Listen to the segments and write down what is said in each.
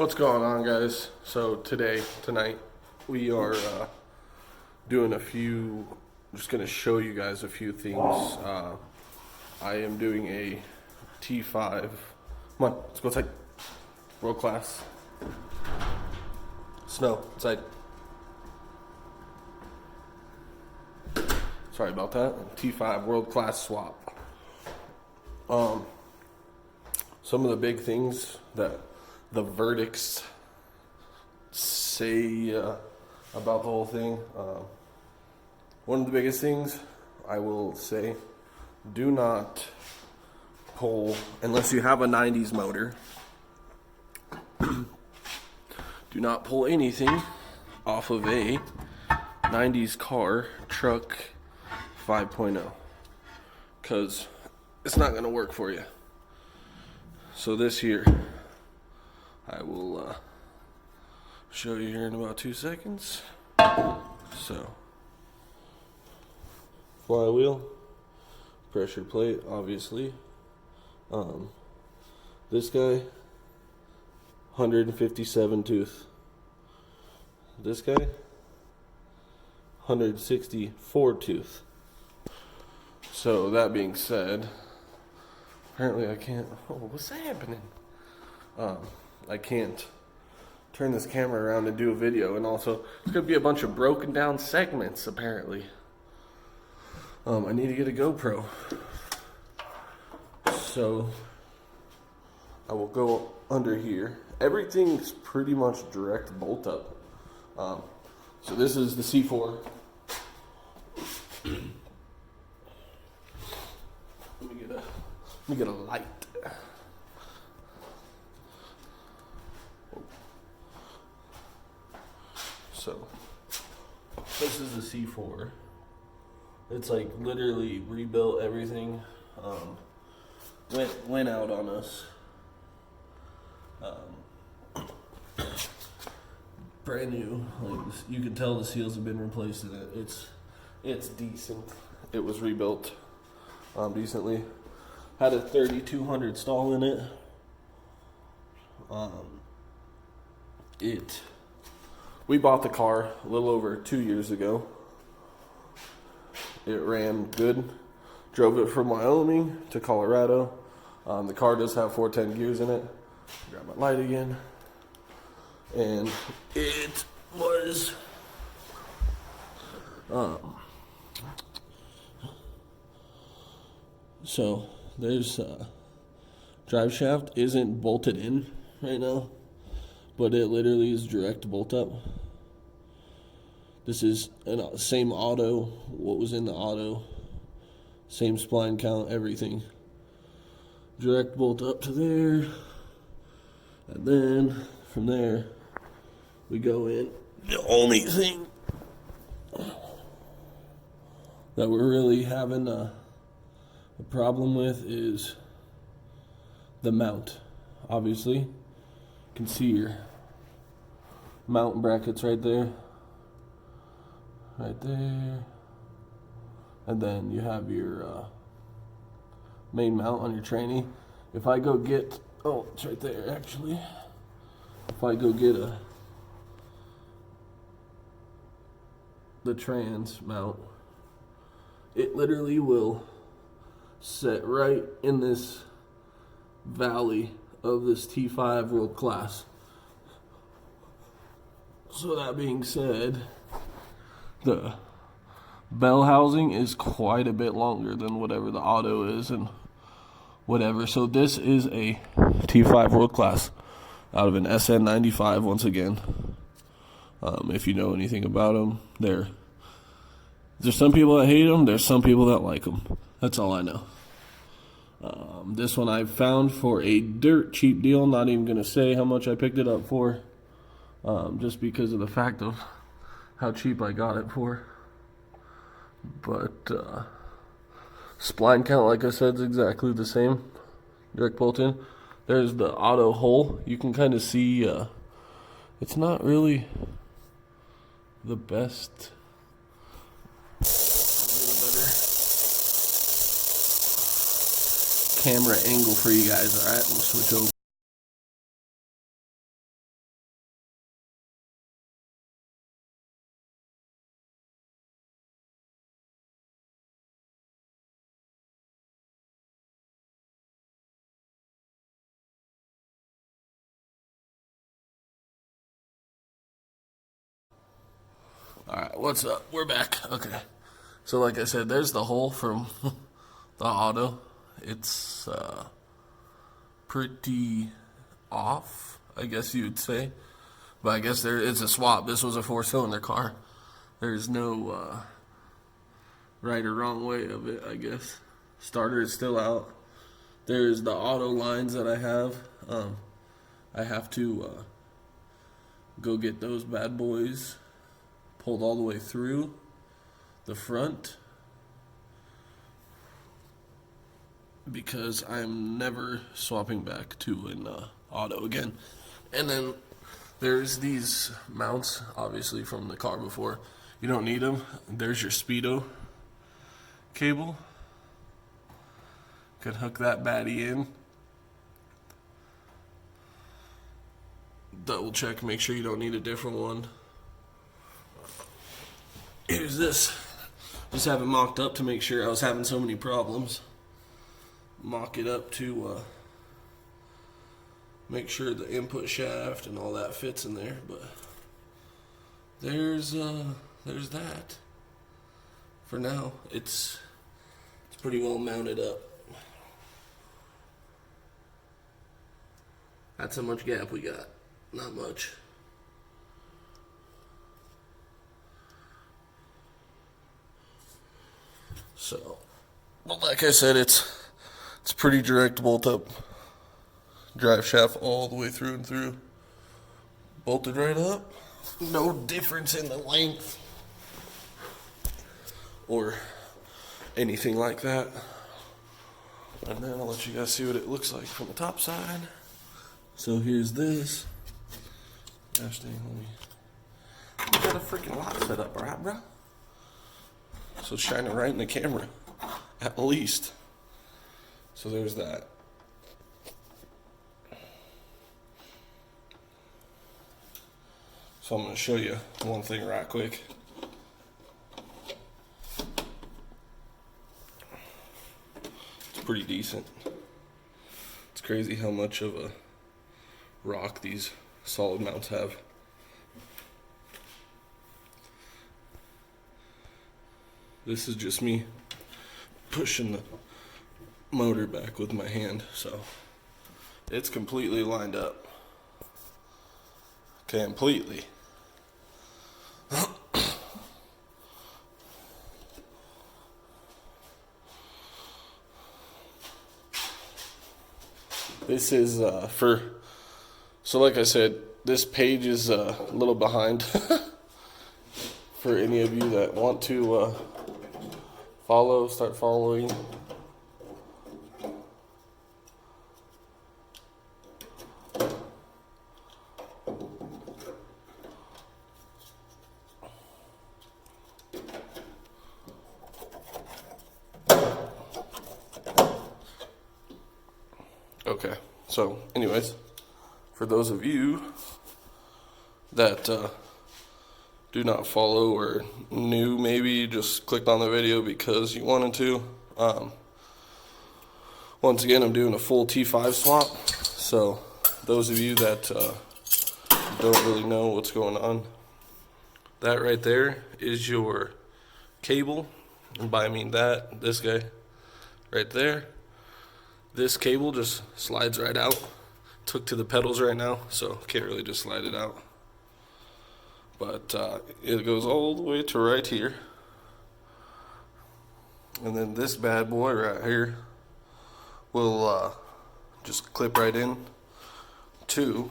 What's going on, guys? So tonight, we are doing I'm just going to show you guys a few things. I am doing a T5. Come on, let's go outside. World class. Snow, outside. Sorry about that. T5 world class swap. Some of the big things that the verdicts say about the whole thing. One of the biggest things I will say, do not pull, unless you have a 90s motor, do not pull anything off of a 90s car, truck 5.0, because it's not going to work for you. So this here, I will show you here in about 2 seconds. So, flywheel, pressure plate, obviously. This guy, 157 tooth. This guy, 164 tooth. So that being said, apparently I can't. Oh, what's happening? I can't turn this camera around and do a video, and also there's gonna be a bunch of broken down segments apparently. I need to get a GoPro, so I will go under here. Everything's pretty much direct bolt up. So this is the C4. Let me get a light. So, this is the C4. It's like literally rebuilt everything. Went out on us. Brand new. Like, you can tell the seals have been replaced in it. It's decent. It was rebuilt decently. Had a 3200 stall in it. We bought the car a little over 2 years ago. It ran good. Drove it from Wyoming to Colorado. The car does have 410 gears in it. Grab my light again. And it was so there's drive shaft isn't bolted in right now, but it literally is direct bolt up. This is same auto, what was in the auto, same spline count, everything. Direct bolt up to there, and then from there we go in. The only thing that we're really having a problem with is the mount. Obviously, you can see your mount brackets right there, and then you have your main mount on your tranny. If I go get, oh, it's right there actually. If I go get the trans mount, it literally will set right in this valley of this T5 world class. So that being said, the bell housing is quite a bit longer than whatever the auto is and whatever. So this is a T5 world class out of an SN95 once again. If you know anything about them, there's some people that hate them, there's some people that like them. That's all I know. This one I found for a dirt cheap deal. Not even going to say how much I picked it up for, just because of the fact of how cheap I got it for. But spline count, like I said, is exactly the same. Direct bolt in. There's the auto hole. You can kind of see it's not really the best. Camera angle for you guys. All right, we'll switch over. What's up? We're back. Okay. So like I said, there's the hole from the auto. It's pretty off, I guess you'd say. But I guess it's a swap. This was a 4-cylinder car. There's no right or wrong way of it, I guess. Starter is still out. There's the auto lines that I have. I have to go get those bad boys pulled all the way through the front, because I'm never swapping back to an auto again. And then there's these mounts, obviously from the car before. You don't need them. There's your speedo cable. Could hook that baddie in. Double check, make sure you don't need a different one. Here's this. Just have it mocked up to make sure. I was having so many problems. Mock it up to make sure the input shaft and all that fits in there. But there's that. For now, it's pretty well mounted up. That's how much gap we got. Not much. So, well, like I said, it's pretty direct bolt up. Drive shaft all the way through and through. Bolted right up. No difference in the length or anything like that. And then I'll let you guys see what it looks like from the top side. So here's this. Gosh dang, homie. You got a freaking lock set up, right, bro? So it's shining right in the camera, at least. So there's that. So I'm going to show you one thing right quick. It's pretty decent. It's crazy how much of a rock these solid mounts have. This is just me pushing the motor back with my hand, so it's completely lined up. Completely. This is so like I said, this page is a little behind for any of you that want to start following. Okay, so anyways, for those of you that do not follow or new, maybe just clicked on the video because you wanted to, once again, I'm doing a full T5 swap. So those of you that don't really know what's going on, that right there is your cable, and by I mean that, this guy right there. This cable just slides right out. Took to the pedals right now, so can't really just slide it out. But it goes all the way to right here. And then this bad boy right here will just clip right in to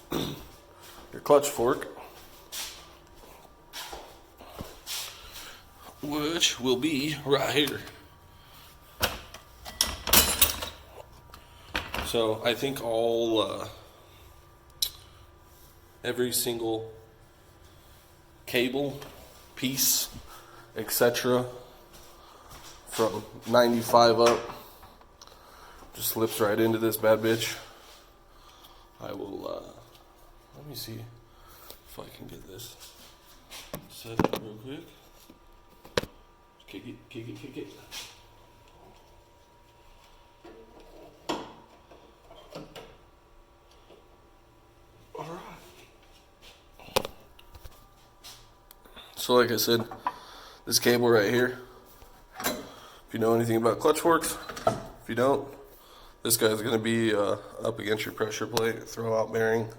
your clutch fork, which will be right here. So I think every single cable, piece, etc. from 95 up just slips right into this bad bitch. I will, let me see if I can get this set up real quick. Kick it, kick it, kick it. Alright. So like I said, this cable right here, if you know anything about clutch forks, if you don't, this guy's going to be up against your pressure plate, throw out bearing,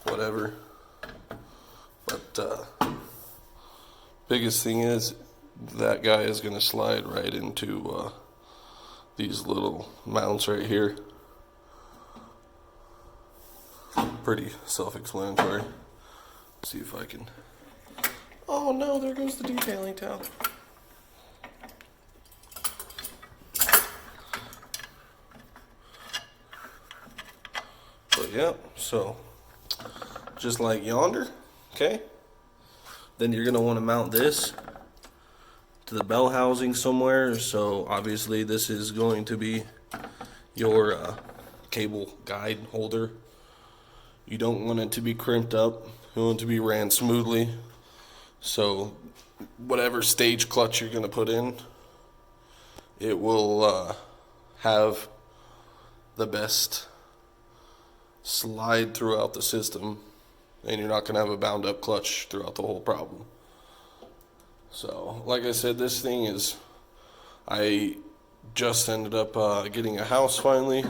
whatever. But biggest thing is that guy is going to slide right into these little mounts right here. Pretty self-explanatory. Let's see if I can. Oh no, there goes the detailing towel. But yeah, so just like yonder, okay? Then you're gonna want to mount this to the bell housing somewhere. So obviously this is going to be your cable guide holder. You don't want it to be crimped up. You want it to be ran smoothly. So whatever stage clutch you're gonna put in, it will have the best slide throughout the system, and you're not gonna have a bound up clutch throughout the whole problem. So like I said, this thing is, I just ended up getting a house finally,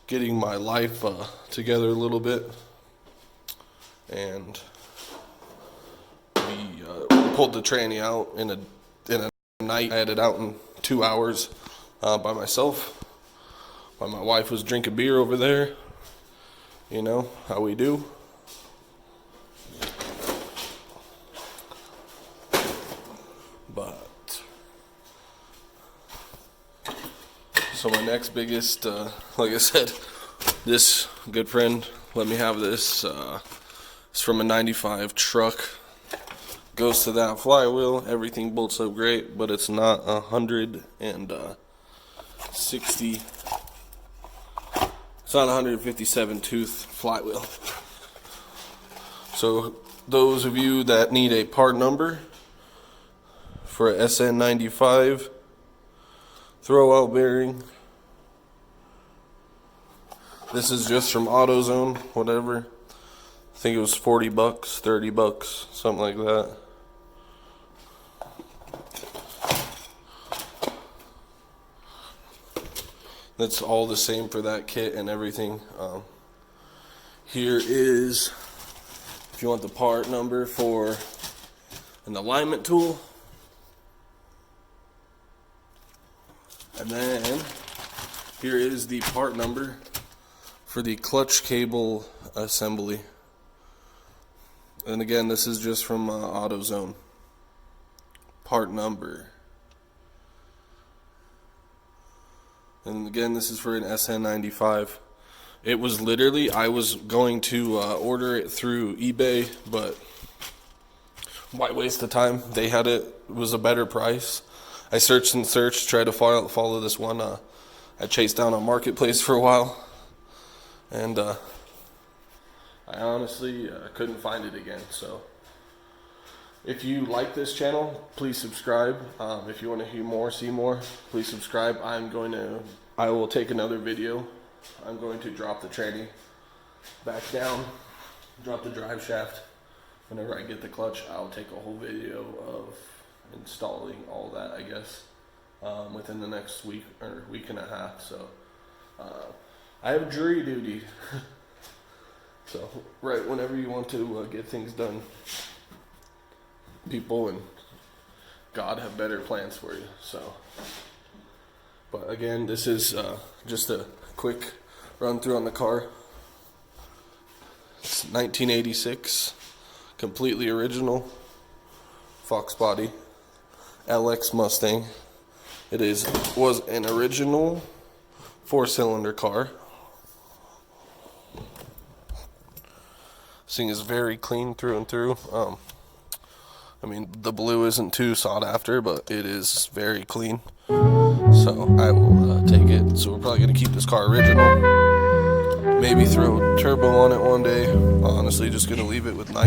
getting my life together a little bit, and we pulled the tranny out in a night. I had it out in 2 hours by myself while my wife was drinking beer over there. You know how we do. But so my next biggest, like I said, this good friend let me have this. It's from a 95 truck. Goes to that flywheel. Everything bolts up great, but it's not 160. It's not 157 tooth flywheel. So those of you that need a part number for a SN95 throwout bearing, this is just from AutoZone, whatever. I think it was 40 bucks, 30 bucks, something like that. That's all the same for that kit and everything. Here is, if you want the part number for an alignment tool. And then here is the part number for the clutch cable assembly. And again, this is just from AutoZone. Part number. And again, this is for an SN95. It was literally, I was going to order it through eBay, but why waste the time? They had it, was a better price. I searched and searched, tried to follow this one. I chased down on Marketplace for a while, and I honestly couldn't find it again. So if you like this channel, please subscribe. If you want to hear more, see more, please subscribe. I will take another video. I'm going to drop the tranny back down, drop the drive shaft. Whenever I get the clutch, I'll take a whole video of installing all that, I guess, within the next week or week and a half. So I have jury duty. So right whenever you want to get things done, people and God have better plans for you. So, but again, this is just a quick run through on the car. It's 1986, completely original foxbody LX Mustang. It was an original 4-cylinder car. This thing is very clean through and through. I mean, the blue isn't too sought after, but it is very clean. So I will take it. So we're probably going to keep this car original. Maybe throw turbo on it one day. Honestly, just going to leave it with nice